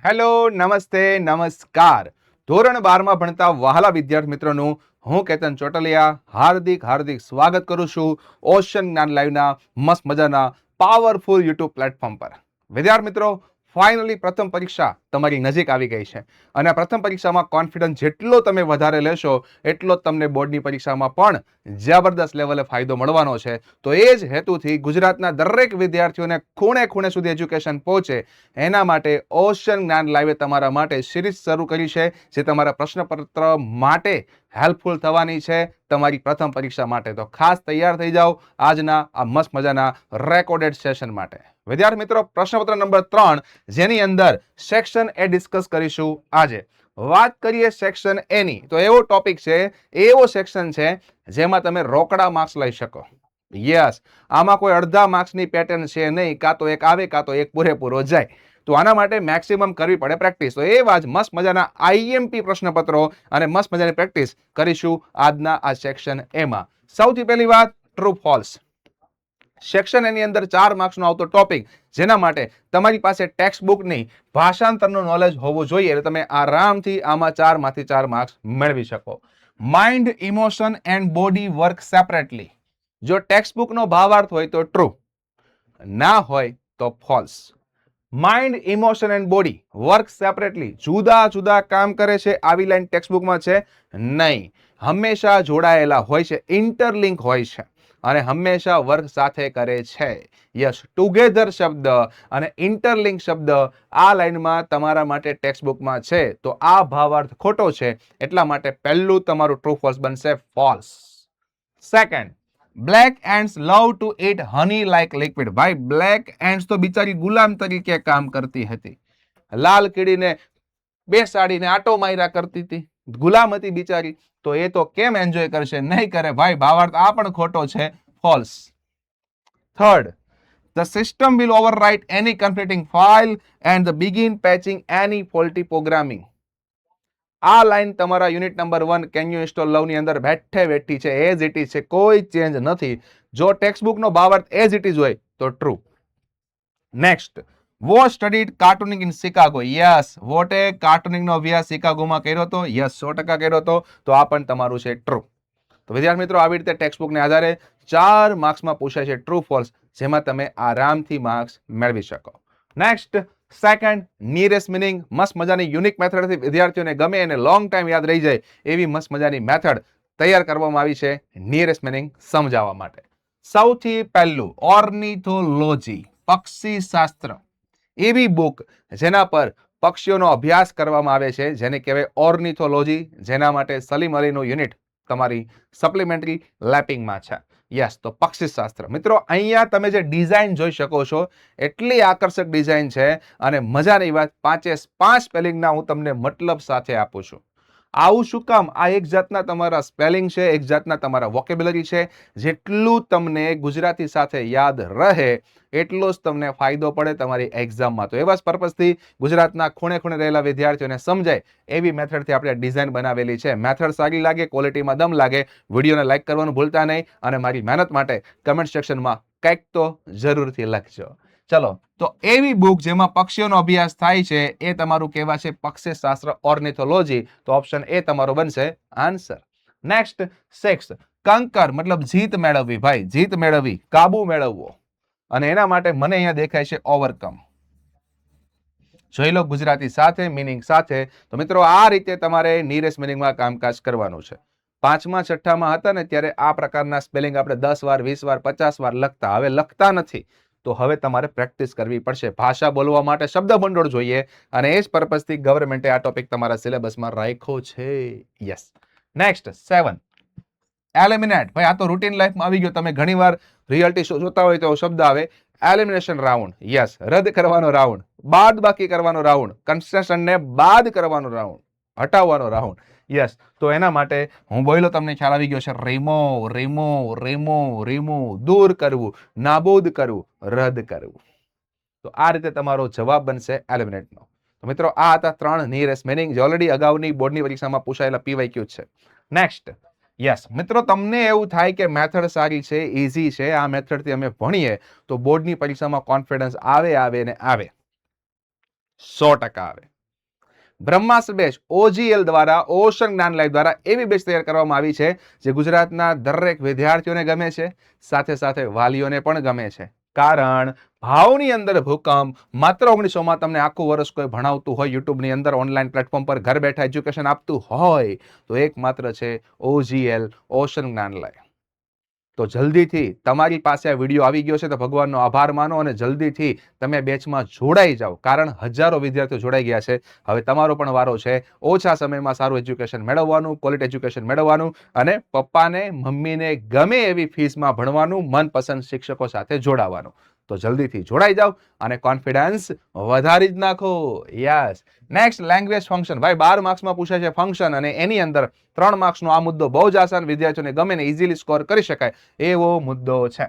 Hello, નમસ્તે, નમસ્કાર. ધોરણ 12માં ભણતા વહાલા વિદ્યાર્થી મિત્રોનું હું કેતન ચોટલિયા હાર્દિક સ્વાગત કરું છું ઓશન જ્ઞાન લાઈવના મસ્ત મજાના પાવરફુલ યુટ્યુબ પ્લેટફોર્મ પર. વિદ્યાર્થી મિત્રો, ફાઇનલી પ્રથમ પરીક્ષા તમારી નજીક આવી ગઈ છે અને આ પ્રથમ પરીક્ષામાં કોન્ફિડન્સ જેટલો તમે વધારે લેશો એટલો જ તમને બોર્ડની પરીક્ષામાં પણ જબરદસ્ત લેવલે ફાયદો મળવાનો છે. તો એ જ હેતુથી ગુજરાતના દરેક વિદ્યાર્થીઓને ખૂણે ખૂણે સુધી એજ્યુકેશન પહોંચે એના માટે ઓશન જ્ઞાન લાઈવે તમારા માટે સિરીઝ શરૂ કરી છે, જે તમારા પ્રશ્નપત્ર માટે હેલ્પફુલ થવાની છે તમારી પ્રથમ પરીક્ષા માટે. તો ખાસ તૈયાર થઈ જાઓ આજના આ મસ્ત મજાના રેકોર્ડેડ સેશન માટે. વિદ્યાર્થી મિત્રો, પ્રશ્નપત્ર નંબર 3 જેની અંદર સેક્શન એ ડિસ્કસ કરીશું આજે. વાત કરીએ સેક્શન એ ની તો એવો ટોપિક છે, એવો સેક્શન છે જેમાં તમે રોકડા માર્ક્સ લઈ શકો. યસ, આમાં કોઈ અડધા માર્ક્સની પેટર્ન છે નહીં, કાં તો એક આવે કાં તો એક પૂરેપૂરો જાય. તો આના માટે મેક્સિમમ કરવી પડે પ્રેક્ટિસ. તો એવા જ મસ્ત મજાના આઈએમપી પ્રશ્નપત્રો અને મસ્ત મજાની પ્રેક્ટિસ કરીશું આજના આ સેક્શન એમાં. સૌથી પહેલી વાત, ટ્રુ ફોલ્સ. સેક્શન એની અંદર 4 માર્ક્સનો આવતો ટોપિક, જેના માટે તમારી પાસે ટેક્સ્ટ બુકની ભાષાંતરનું નોલેજ હોવું જોઈએ એટલે તમે આરામથી આમાં 4 માંથી 4 માર્ક્સ મેળવી શકો. Mind, emotion and body work separately. જો ટેક્સ્ટ બુકનો ભાવાર્થ હોય તો ટ્રુ, ના હોય તો false. Mind, emotion and body work separately, જુદા જુદા કામ કરે છે આવી લાઈન ટેક્સ્ટ બુકમાં છે નહીં. હંમેશા જોડાયેલા હોય છે, ઇન્ટરલિંક હોય છે અને હંમેશા વર્ક સાથે કરે છે. યસ, ટુગેધર શબ્દ અને ઇન્ટરલિંક શબ્દ આ લાઈનમાં તમારા માટે ટેક્સ્ટ બુકમાં છે તો આ ભાવાર્થ ખોટો છે, એટલા માટે પહેલું તમારું ટ્રુ ફોલ્સ બનશે false. Second, black ants love to eat honey like liquid. ભાઈ, બ્લેક એન્ડ્સ તો બિચારી ગુલામ તરીકે કામ કરતી હતી, લાલ કીડીને બેસાડીને આટો માર્યા કરતી હતી, ગુલામ હતી બિચારી. તો એ તો કેમ એન્જોય કરશે? નહીં કરે ભાઈ. ભાવાર્થ આ પણ ખોટો છે, false. Third, the system will overwrite any conflicting file and the begin patching any faulty programming. આ લાઈન તમારા unit number 1 can you install લવ ની અંદર બેઠે બેઠી છે, એઝ ઇટ ઇઝ છે, કોઈ ચેન્જ નથી. જો ટેક્સ્ટ બુક નો ભાવાર્થ એઝ ઇટ ઇઝ હોય તો true. Next, Watt studied cartooning in Chicago. Yes, વોટે કાર્ટૂનિંગ નો અભ્યાસ શિકાગોમાં કર્યો હતો. યસ, 100% કર્યો હતો. તો આ પણ તમારું છે ટ્રુ. તો વિદ્યાર્થી મિત્રો, આવી રીતે ટેક્સ્ટ બુકને આધારે 4 માર્ક્સમાં પૂછાય છે ટ્રુ ફોલ્સ, જેમાં તમે આરામથી માર્ક્સ મેળવી શકો. Next, second, nearest meaning. મસ્ત મજાની યુનિક મેથડથી વિદ્યાર્થીઓને ગમે અને લોંગ ટાઈમ યાદ રહી જાય એવી મસ્ત મજાની મેથડ તૈયાર કરવામાં આવી છે નિયરેસ્ટ મિનિંગ સમજાવવા માટે. સૌથી પહેલું, ઓર્નિથોલોજી, પક્ષી શાસ્ત્ર. એવી બુક જેના પર પક્ષીઓનો અભ્યાસ કરવામાં આવે છે જેને કહેવાય ઓર્નિથોલોજી, જેના માટે સલીમ અલીનું યુનિટ તમારી સપ્લિમેન્ટરી લેપિંગમાં છે. યસ, તો પક્ષી શાસ્ત્ર. મિત્રો, અહીંયા તમે જે ડિઝાઇન જોઈ શકો છો એટલી આકર્ષક ડિઝાઇન છે અને મજાની વાત, 5 સ્પેલિંગના હું તમને મતલબ સાથે આપું છું. આવું શું કામ? આ એક જાતના તમારા સ્પેલિંગ છે, એક જાતના તમારા વોકેબ્યુલરી છે. જેટલું તમને ગુજરાતી સાથે યાદ રહે એટલો જ તમને ફાયદો પડે તમારી એક્ઝામમાં. તો એવા જ પર્પઝથી ગુજરાતના ખૂણે ખૂણે રહેલા વિદ્યાર્થીઓને સમજાય એવી મેથડથી આપણે ડિઝાઇન બનાવેલી છે. મેથડ સારી લાગે, ક્વોલિટીમાં દમ લાગે, વિડીયોને લાઈક કરવાનું ભૂલતા નહીં અને મારી મહેનત માટે કમેન્ટ સેક્શનમાં કંઈક તો જરૂરથી લખજો. ચલો, તો એવી બુક જેમાં પક્ષીઓનો અભ્યાસ થાય છે એ તમારું કહેવા છે પક્ષી શાસ્ત્ર, ઓર્નિથોલોજી. તો ઓપ્શન એ તમારો બનશે આન્સર. નેક્સ્ટ, 6, કંકર મતલબ જીત મેળવવી. ભાઈ, જીત મેળવવી, કાબુ મેળવવો, અને એના માટે મને અહીંયા દેખાય છે ઓવરકમ. જોઈ લો ગુજરાતી સાથે, મિનિંગ સાથે. તો મિત્રો, આ રીતે તમારે નિયરેસ્ટ મિનિંગમાં કામકાજ કરવાનું છે. 5મા 6ઠામાં હતા ને ત્યારે આ પ્રકારના સ્પેલિંગ આપણે 10 વાર 20 વાર 50 વાર લખતા, હવે લખતા નથી. તો હવે તમારે પ્રેક્ટિસ કરવી પડશે. ભાષા બોલવા માટે શબ્દ ભંડોળ જોઈએ અને એ જ પર્પઝથી ગવર્મેન્ટે આ ટોપિક તમારા સિલેબસમાં રાખ્યો છે. યસ. Next, 7, eliminate. ભાઈ, આ તો રૂટીન લાઈફમાં આવી ગયો. તમે ઘણીવાર રિયાલિટી શો જોતા હોય તો શબ્દ આવે એલિમિનેશન રાઉન્ડ. યસ, રદ કરવાનો રાઉન્ડ, બાદ બાકી કરવાનો રાઉન્ડ, કન્સ્ટ્રક્શનને બાદ કરવાનો રાઉન્ડ, હટાવવાનો રાઉન્ડ. યસ, તો એના માટે હું બોલ્યો, તમને ખ્યાલ આવી ગયો છે. રિમૂવ, દૂર કરવું, નાબૂદ કરવું, રદ કરવું. તો આ રીતે તમારો જવાબ બનશે એલિમિનેટનો. તો મિત્રો, આ હતા 3 નિયરેસ્ટ મિનિંગ જે ઓલરેડી અગાઉની બોર્ડની પરીક્ષામાં પૂછાયેલા પીવાયક્યુ છે. નેક્સ્ટ, યસ મિત્રો, તમને એવું થાય કે મેથડ સારી છે, ઇઝી છે, આ મેથડથી અમે ભણીએ તો બોર્ડની પરીક્ષામાં કોન્ફિડન્સ આવે ને આવે, 100% આવે. બ્રહ્માસ્ત્ર બેચ OGL દ્વારા, ઓશન જ્ઞાન લાઈવ દ્વારા એવી બેચ તૈયાર કરવામાં આવી છે જે ગુજરાતના દરેક વિદ્યાર્થીઓને ગમે છે, સાથે સાથે વાલીઓને પણ ગમે છે. કારણ ભાવની અંદર ભૂકંપ, માત્ર 1900માં તમને આખું વર્ષ કોઈ ભણાવતું હોય, યુટ્યુબની અંદર ઓનલાઈન પ્લેટફોર્મ પર ઘર બેઠા એજ્યુકેશન આપતું હોય તો એકમાત્ર છે OGL, ઓશન જ્ઞાન લાઈવ. તો જલ્દીથી તમારી પાસે આ વિડીયો આવી ગયો છે તો ભગવાનનો આભાર માનો અને જલ્દીથી તમે બેચમાં જોડાઈ જાઓ. કારણ હજારો વિદ્યાર્થીઓ જોડાઈ ગયા છે. હવે તમારો પણ વારો છે ઓછા સમયમાં સારું એજ્યુકેશન મેળવવાનું, ક્વોલિટી એજ્યુકેશન મેળવવાનું અને પપ્પાને મમ્મીને ગમે એવી ફીસમાં ભણવાનું, મનપસંદ શિક્ષકો સાથે જોડાવાનું. તો જલ્દીથી જોડાઈ જાઓ અને કોન્ફિડન્સ વધારી જ નાખો. યસ. Next language function. ભાઈ 12 માર્ક્સમાં પૂછાય છે ફંક્શન અને એની અંદર 3 માર્ક્સનો આ મુદ્દો બહુ જ આસાન, વિદ્યાર્થીઓને ગમે ને ઇઝીલી સ્કોર કરી શકાય એવો મુદ્દો છે.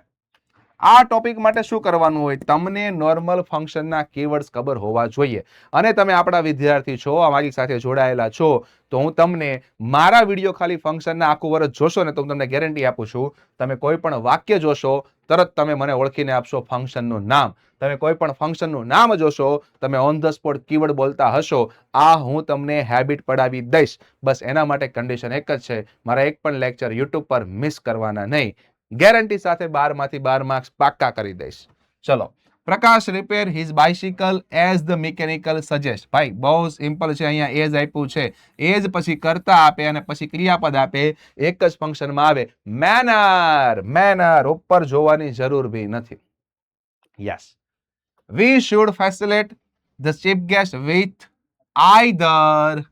આ ટોપિક માટે શું કરવાનું હોય? તમને નોર્મલ ફંક્શનના કીવર્ડ્સ ખબર હોવા જોઈએ. અને તમે આપણા વિદ્યાર્થી છો, અમારી સાથે જોડાયેલા છો, તો હું તમને મારા વિડીયો ખાલી ફંક્શનના આખું વર્ષ જોશો ને તો હું તમને ગેરંટી આપું છું, તમે કોઈ પણ વાક્ય જોશો તરત તમે મને ઓળખીને આપશો ફંક્શનનું નામ. તમે કોઈ પણ ફંક્શનનું નામ જોશો, તમે ઓન ધ સ્પોટ કીવર્ડ બોલતા હશો, આ હું તમને હેબિટ પડાવી દઈશ. બસ એના માટે કન્ડિશન એક જ છે, મારા એક પણ લેક્ચર યુટ્યુબ પર મિસ કરવાના નહીં. ગેરંટી સાથે 12 માંથી 12 માર્ક્સ પાક્કા કરી દઈશ. ચલો. Prakash repair his bicycle as the mechanical suggest. ભાઈ બહુ સિમ્પલ છે, અહીંયા એઝ આપ્યું છે, એઝ પછી કર્તા આપે અને પછી ક્રિયાપદ આપે, એક જ ફંક્શનમાં આવે. મેનર, મેનર ઉપર જોવાની જરૂર બી નથી. Yes. We should facilitate the chief guest with either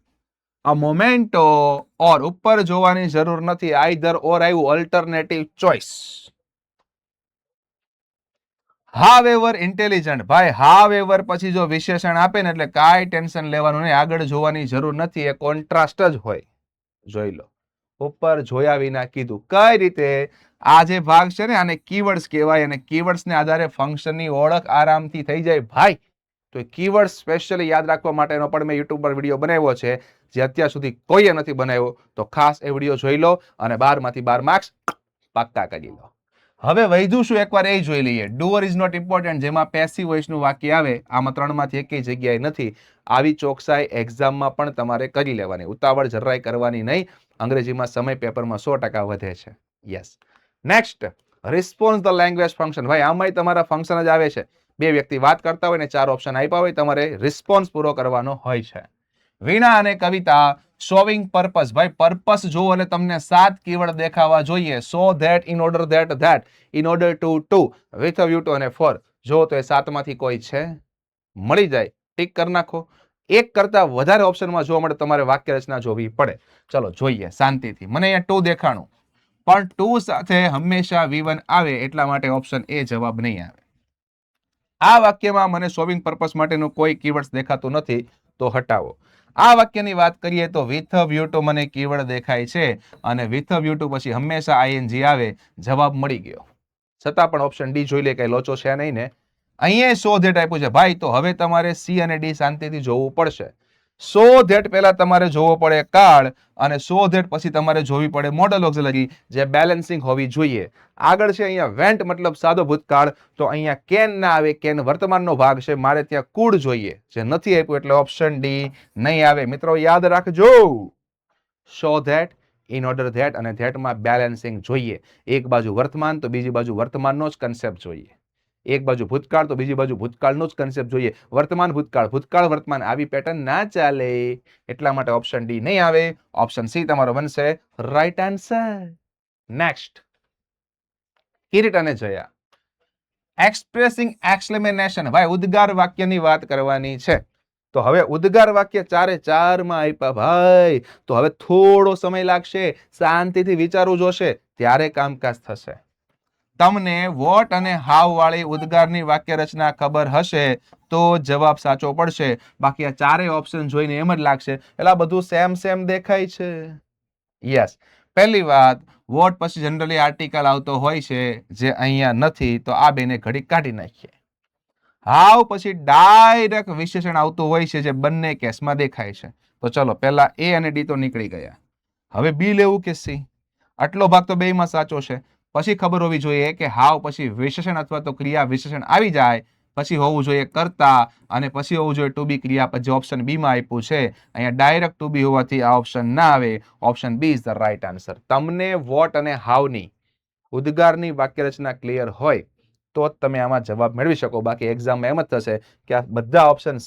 a momento or, ઉપર જોવાની જરૂર નથી, આઈધર ઓર આવ્યું, અલ્ટરનેટિવ ચોઇસ. However intelligent. ભાઈ હાવેવર પછી જો વિશેષણ આપે ને એટલે કાંઈ ટેન્શન લેવાનું નહીં, આગળ જોવાની જરૂર નથી, એ કોન્ટ્રાસ્ટ જ હોય. જોઈ લો, ઉપર જોયા વિના કીધું. કઈ રીતે? આ જે ભાગ છે ને આને કીવર્ડ્સ કહેવાય અને કીવર્ડ્સને આધારે ફંક્શનની ઓળખ આરામથી થઈ જાય. ભાઈ તો કીવર્ડ સ્પેશિયલી યાદ રાખવા માટેનો પણ મેં યુટ્યુબ પર વિડીયો બનાવ્યો છે, જે અત્યાર સુધી કોઈએ નથી બનાવ્યો, તો ખાસ એ વિડીયો જોઈ લો અને 12 માંથી 12 માર્ક્સ પાક્કા કરી લો. હવે વૈધું શું એકવાર એ જોઈ લઈએ. ડુઅર ઇઝ નોટ ઇમ્પોર્ટન્ટ, જેમાં પેસિવ વોઇસનું વાક્ય આવે, આમાં 3 માંથી એકેય જગ્યાએ નથી. આવી ચોકસાઈ એક્ઝામમાં પણ તમારે કરી લેવાની, ઉતાવળ જરાય કરવાની નહીં. અંગ્રેજીમાં સમય પેપરમાં 100% વધે છે. Yes. Next, response the language function. ભાઈ આમાંય તમારા ફંક્શન જ આવે છે. બે વ્યક્તિ વાત કરતા હોય ને 4 ઓપ્શન આપ્યા હોય, તમારે રિસ્પોન્સ પૂરો કરવાનો હોય છે. વીણા અને કવિતા શોવિંગ પર્પસ. ભાઈ પર્પસ જુઓ એટલે તમને 7 કીવર્ડ દેખાવા જોઈએ. So that, in order that, that, in order to, with a view to અને ફોર. જો તો એ 7 માંથી કોઈ છે, મળી જાય ટીક કરી નાખો. એક કરતા વધારે ઓપ્શનમાં જોવા મળે તમારે વાક્ય રચના જોવી પડે. ચલો જોઈએ શાંતિથી. મને અહીંયા 2 દેખાણું, પણ 2 સાથે હંમેશા V1 આવે, એટલા માટે ઓપ્શન એ જવાબ નહીં આવે. આ વાક્યમાં મને શોવિંગ પર્પસ માટેનું કોઈ કીવર્ડ દેખાતું નથી, તો હટાવો. આ વાક્યની વાત કરીએ તો વિથ અ વ્યૂ ટુ મને કીવર્ડ દેખાય છે અને વિથ અ વ્યૂ ટુ પછી હંમેશા ING આવે, જવાબ મળી ગયો. છતાં પણ ઓપ્શન ડી જોઈ લે, કઈ લોચો છે નહીં ને. અહીંયા સો ધેટ આપ્યું છે. ભાઈ તો હવે તમારે સી અને ડી શાંતિથી જોવું પડશે. સો ધેટ પહેલા તમારે જોવો પડે કાળ અને સો ધેટ પછી તમારે જોવી પડે મોડલ ઓક્સિલરી, જે બેલેન્સિંગ હોવી જોઈએ. આગળ છે અહીંયા વેન્ટ મતલબ સાદો ભૂતકાળ, તો અહીંયા કેન ના આવે, કેન વર્તમાનનો ભાગ છે, મારે ત્યાં કુડ જોઈએ, જે નથી આપ્યું એટલે ઓપ્શન ડી નહીં આવે. મિત્રો યાદ રાખજો, so that, in order that અને ધેટમાં બેલેન્સિંગ જોઈએ. એક બાજુ વર્તમાન તો બીજી બાજુ વર્તમાનનો જ કન્સેપ્ટ જોઈએ. એક બાજુ ભૂતકાળ તો બીજી બાજુ ભૂતકાળનો જ કન્સેપ્ટ જોઈએ. વર્તમાન ભૂતકાળ, ભૂતકાળ વર્તમાન, આવી પેટર્ન ના ચાલે. એટલા માટે ઓપ્શન ડી નહીં આવે. ઓપ્શન સી તમારો બનશે રાઈટ આન્સર. નેક્સ્ટ, કિરીટ અને જયા. Expressing exclamation. ભાઈ ઉદ્ગાર વાક્યની વાત કરવાની છે. તો હવે ઉદ્ગાર વાક્ય 4 માં આપ્યા ભાઈ, તો હવે થોડો સમય લાગશે, શાંતિથી વિચારવું જોશે, ત્યારે કામકાજ થશે. તમને વોટ અને હાવ વાળી ઉદ્ગારની વાક્ય રચના ખબર હશે તો જવાબ સાચો પડશે. બાકી આ 4 ઓપ્શન જોઈને એમ જ લાગશે એટલે બધું સેમ સેમ દેખાય છે. યસ. પહેલી વાત, વોટ પછી જનરલી આર્ટિકલ આવતો હોય છે, જે અહીંયા નથી, તો આ બેને ઘડી કાઢી નાખીએ. હાવ પછી ડાયરેક્ટ વિશેષણ આવતું હોય છે, જે બંને કેસમાં દેખાય છે. તો ચલો પહેલા એ અને ડી તો નીકળી ગયા. હવે બી લેવું કે સી? આટલો ભાગ તો બેયમાં સાચો છે. પછી ખબર હોવી જોઈએ કે હાવ પછી વિશેષણ અથવા તો ક્રિયા વિશેષણ આવી જાય પછી હોવું જોઈએ કરતા અને પછી હોવું જોઈએ ટુ બી ક્રિયાપદ જે ઓપ્શન બી માં આપ્યું છે. અહીંયા ડાયરેક્ટ ટુ બી હોવાથી આ ઓપ્શન ના આવે. Option B is the right answer. તમને વોટ અને હાઉની ઉદ્ગારની વાક્ય રચના ક્લિયર હોય તો જ તમે આમાં જવાબ મેળવી શકો. બાકી એક્ઝામમાં એમ જ થશે કે આ બધા ઓપ્શન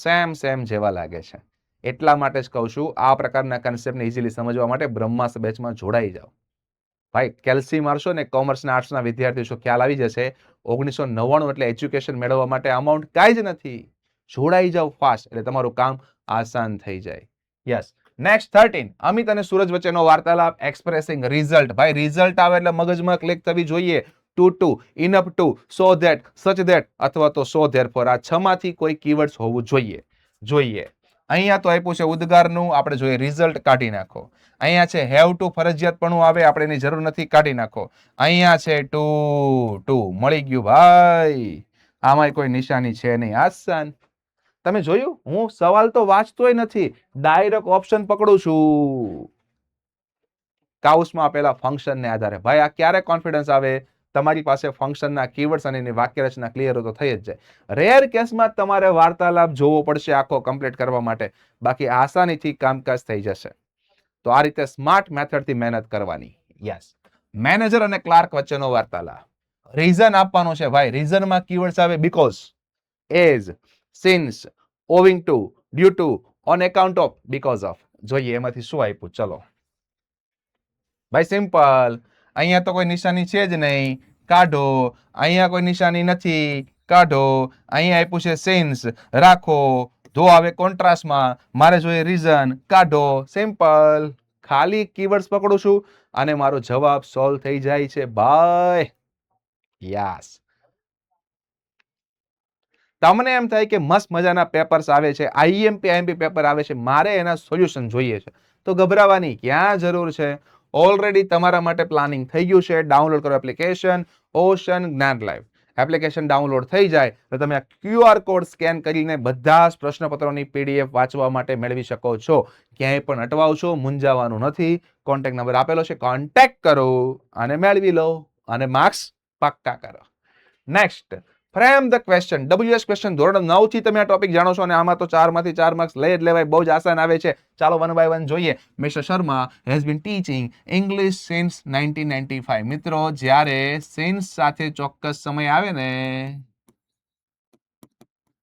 સેમ જેવા લાગે છે. એટલા માટે જ કહું છું આ પ્રકારના કન્સેપ્ટને ઇઝીલી સમજવા માટે બ્રહ્માસ્ત્ર બેચમાં જોડાઈ જાઓ. ભાઈ કેલ્સી મારશો ને કોમર્સના આર્ટ્સના વિદ્યાર્થીઓ ખ્યાલ આવી જશે. 1999 એટલે એજ્યુકેશન મેળવવા માટે અમાઉન્ટ કાંઈ જ નથી. જોડાઈ જાઓ ફાસ્ટ એટલે તમારું કામ આસાન થઈ જાય. યસ. નેક્સ્ટ 13 અમિત અને સૂરજ વચ્ચેનો વાર્તાલાપ એક્સપ્રેસિંગ રિઝલ્ટ. ભાઈ રિઝલ્ટ આવે એટલે મગજમાં ક્લિક થવી જોઈએ. Too enough to so that such that અથવા તો સો ધેરફોર. આ 6 માંથી કોઈ કીવર્ડ્સ હોવું જોઈએ. અહીંયા તો આપ્યું છે ઉદ્ગારનું, આપણે જોઈએ રિઝલ્ટ કાઢી નાખો. અહીંયા છે હેવ ટુ ફરજિયાતપણું આવે, આપણે એની જરૂર નથી, કાઢી નાખો. અહીંયા છે ટુ મળી ગયું ભાઈ. આમાં કોઈ નિશાની છે નહીં, આસાન. તમે જોયું હું સવાલ તો વાંચતોય નથી, ડાયરેક્ટ ઓપ્શન પકડું છું કાઉસમાં આપેલા ફંક્શનને આધારે. ભાઈ આ ક્યારે કોન્ફિડન્સ આવે? તમારી પાસે ફંક્શનના કીવર્ડ્સ અને એની વાક્ય રચના ક્લિયર તો થઈ જ જાય. રેર કેસમાં તમારે વાર્તાલાપ જોવો પડશે આખો કમ્પ્લીટ કરવા માટે, બાકી આસાનીથી કામકાજ થઈ જશે. તો આ રીતે સ્માર્ટ મેથડથી મહેનત કરવાની. યસ. મેનેજર અને ક્લાર્ક વચ્ચેનો વાર્તાલાપ. રીઝન આપવાનું છે ભાઈ. રીઝનમાં કીવર્ડ્સ આવે because, as, since, owing to, due to, on account of, because of. જોઈએ એમાંથી શું આપ્યું. ચલો ભાઈ સિમ્પલ. અહીંયા તો કોઈ નિશાની છે જ નહીં, કાઢો. અહીંયા કોઈ નિશાની નથી, કાઢો. અહીંયા આપ્યું છે સિન્સ, રાખો. ધો આવે કોન્ટ્રાસ્ટમાં, મારે જોઈએ રીઝન, કાઢો. સિમ્પલ. ખાલી કીવર્ડ્સ પકડું છું અને મારો જવાબ સોલ્વ થઈ જાય છે ભાઈ. યસ. તમને એમ થાય કે મસ્ત મજાના પેપર્સ આવે છે, આઈએમપી પેપર આવે છે, મારે એના સોલ્યુશન જોઈએ છે, તો ગભરાવાની ક્યાં જરૂર છે? ઓલરેડી તમારા માટે પ્લાનિંગ થઈ ગયું છે. ડાઉનલોડ કરો એપ્લિકેશન ઓશન જ્ઞાન લાઈવ. એપ્લિકેશન ડાઉનલોડ થઈ જાય તો તમે આ QR કોડ સ્કેન કરીને બધા જ પ્રશ્નપત્રોની PDF વાંચવા માટે મેળવી શકો છો. ક્યાંય પણ અટવાવશો, મૂંઝાવાનું નથી. કોન્ટેક્ટ નંબર આપેલો છે, કોન્ટેક્ટ કરો અને મેળવી લો અને માર્ક્સ પાક્કા કરો. Next, frame the question. WS question ધોરણ 9 થી તમે આ ટોપિક જાણો છો અને આમાં તો 4 માંથી 4 માર્ક્સ લઈ જ લેવાય, બહુ જ આસાન આવે છે. ચાલો વન બાય વન જોઈએ. Mister Sharma has been teaching English since 1995. મિત્રો જ્યારે સિન્સ સાથે ચોક્કસ સમય આવે ને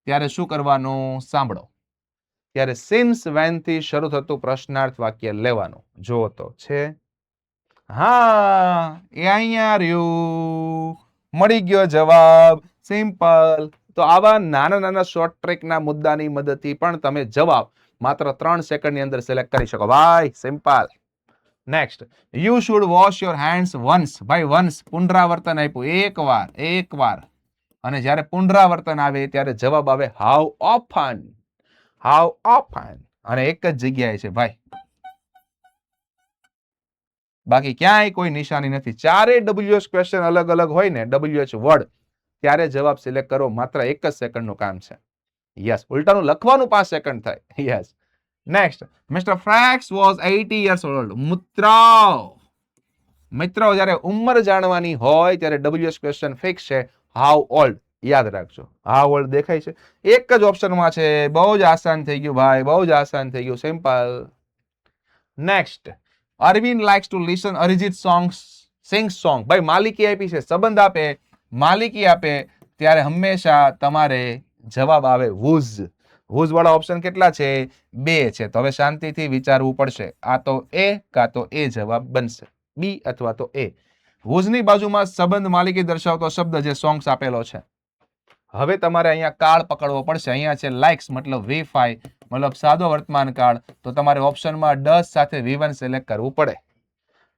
ત્યારે શું કરવાનું? સાંભળો. ત્યારે સિન્સ વેન થી શરૂ થતું પ્રશ્નાર્થ વાક્ય લેવાનું. જો તો છે, હા એ અહીંયા રહ્યું, મળી ગયો જવાબ. સિમ્પલ. તો આવા નાના શોર્ટ ટ્રેકના મુદ્દાની મદદથી પણ તમે જવાબ માત્ર 3 સેકન્ડની અંદર સિલેક્ટ કરી શકો ભાઈ. Simple. Next, you should wash your hands once. ભાઈ વન્સ પુનરાવર્તન આપ્યું, એકવાર. અને જ્યારે પુનરાવર્તન આવે ત્યારે જવાબ આવે હાઉ ઓફન. અને એક જ જગ્યાએ છે ભાઈ, બાકી ક્યાંય કોઈ નિશાની નથી. ચારે WH ક્વેશ્ચન અલગ અલગ હોય ને, WH વર્ડ, ત્યારે જવાબ સિલેક્ટ કરો. માત્ર 1 જ સેકન્ડનું કામ છે. યસ. ઉલટાનું લખવાનું 5 સેકન્ડ થાય. Yes. Next, mister Frakes was 80 years old. મિત્રો જ્યારે ઉંમર જાણવાની હોય ત્યારે WH ક્વેશ્ચન ફિક્સ છે, હાઉ ઓલ્ડ. યાદ રાખજો. હાઉ ઓલ્ડ દેખાય છે, એક જ ઓપ્શનમાં છે. બહુ જ આસાન થઈ ગયું ભાઈ, બહુ જ આસાન થઈ ગયું. Simple. Next, Arvind likes to listen Arijit Singh song. ભાઈ માલિકી આપી છે, સંબંધ આપે, માલિકી આપે ત્યારે હંમેશા તમારે જવાબ આવે વુઝ. વુઝ વાળા ઓપ્શન કેટલા છે? 2 છે. તો હવે શાંતિથી વિચારવું પડશે. આ તો એ કાં તો એ જવાબ બનશે, બી અથવા તો એ. વુઝની બાજુમાં સંબંધ માલિકી દર્શાવતો શબ્દ જે સોંગ્સ આપેલો છે. હવે તમારે અહીંયા કાળ પકડવો પડશે. અહીંયા છે લાઇક્સ મતલબ V5 મતલબ સાદો વર્તમાન કાળ, તો તમારે ઓપ્શનમાં ડઝ સાથે V1 સિલેક્ટ કરવું પડે.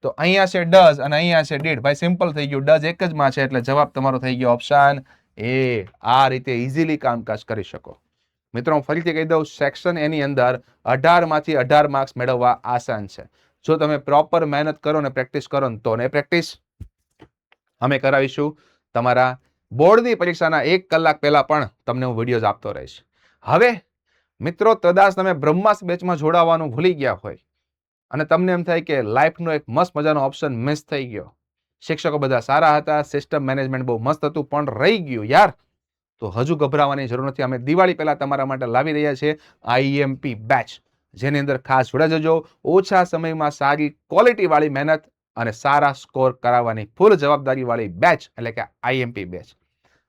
તો અહીંયા છે ડઝ અને અહીંયા છે ડીડ. ભાઈ સિમ્પલ થઈ ગયું, ડઝ એક જ માં છે એટલે જવાબ તમારો થઈ ગયો ઓપ્શન એ. આ રીતે ઇઝીલી કામકાજ કરી શકો. મિત્રો હું ફરીથી કહી દઉં, સેક્શન એની અંદર 18 માંથી 18 માર્ક્સ મેળવવા આસાન છે. જો તમે પ્રોપર મહેનત કરો ને પ્રેક્ટિસ કરો ને તો. ને પ્રેક્ટિસ અમે કરાવીશું તમારા બોર્ડની પરીક્ષાના 1 કલાક પહેલા પણ તમને હું વિડીયોઝ આપતો રહીશ. હવે મિત્રો કદાચ તમે બ્રહ્માસ્ત્ર બેચમાં જોડાવાનું ભૂલી ગયા હોય અને તમને એમ થાય કે લાઈફનો એક મસ્ત મજાનો ઓપ્શન મિસ થઈ ગયો, શિક્ષકો બધા સારા હતા, સિસ્ટમ મેનેજમેન્ટ બહુ મસ્ત હતું, પણ રહી ગયું યાર, તો હજુ ગભરાવાની જરૂર નથી. અમે દિવાળી પહેલા તમારા માટે લાવી રહ્યા છીએ આઈએમપી બેચ, જેની અંદર ખાસ જોડાઈ જજો. ઓછા સમયમાં સારી ક્વોલિટીવાળી મહેનત અને સારા સ્કોર કરાવવાની ફૂલ જવાબદારીવાળી બેચ, એટલે કે આઈએમપી બેચ,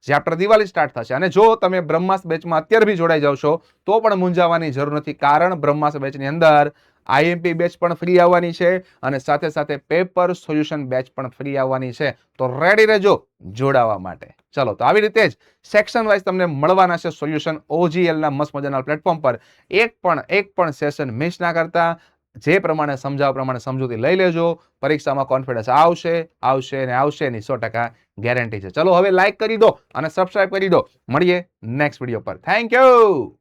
જે આફ્ટર દિવાળી સ્ટાર્ટ થશે. અને જો તમે બ્રહ્માસ્ત્ર બેચમાં અત્યારે બી જોડાઈ જાવ છો તો પણ મૂંઝાવાની જરૂર નથી, કારણ બ્રહ્માસ્ત્ર બેચની અંદર આઈએમપી બેચ પણ ફ્રી આવવાની છે અને સાથે સાથે પેપર સોલ્યુશન બેચ પણ ફ્રી આવવાની છે. તો રેડી રહેજો જોડાવા માટે. ચલો, તો આવી રીતે જ સેક્શન વાઇઝ તમને મળવાના છે સોલ્યુશન ઓજીએલના મસ્ત મજાના પ્લેટફોર્મ પર. એક પણ સેશન મિસ ના કરતા. જે પ્રમાણે સમજાવ પ્રમાણે સમજૂતી લઈ લેજો. પરીક્ષામાં કોન્ફિડન્સ આવશે એની 100% ગેરંટી છે. ચલો, હવે લાઈક કરી દો અને સબસ્ક્રાઇબ કરી દો. મળીએ નેક્સ્ટ વિડીયો પર. Thank you.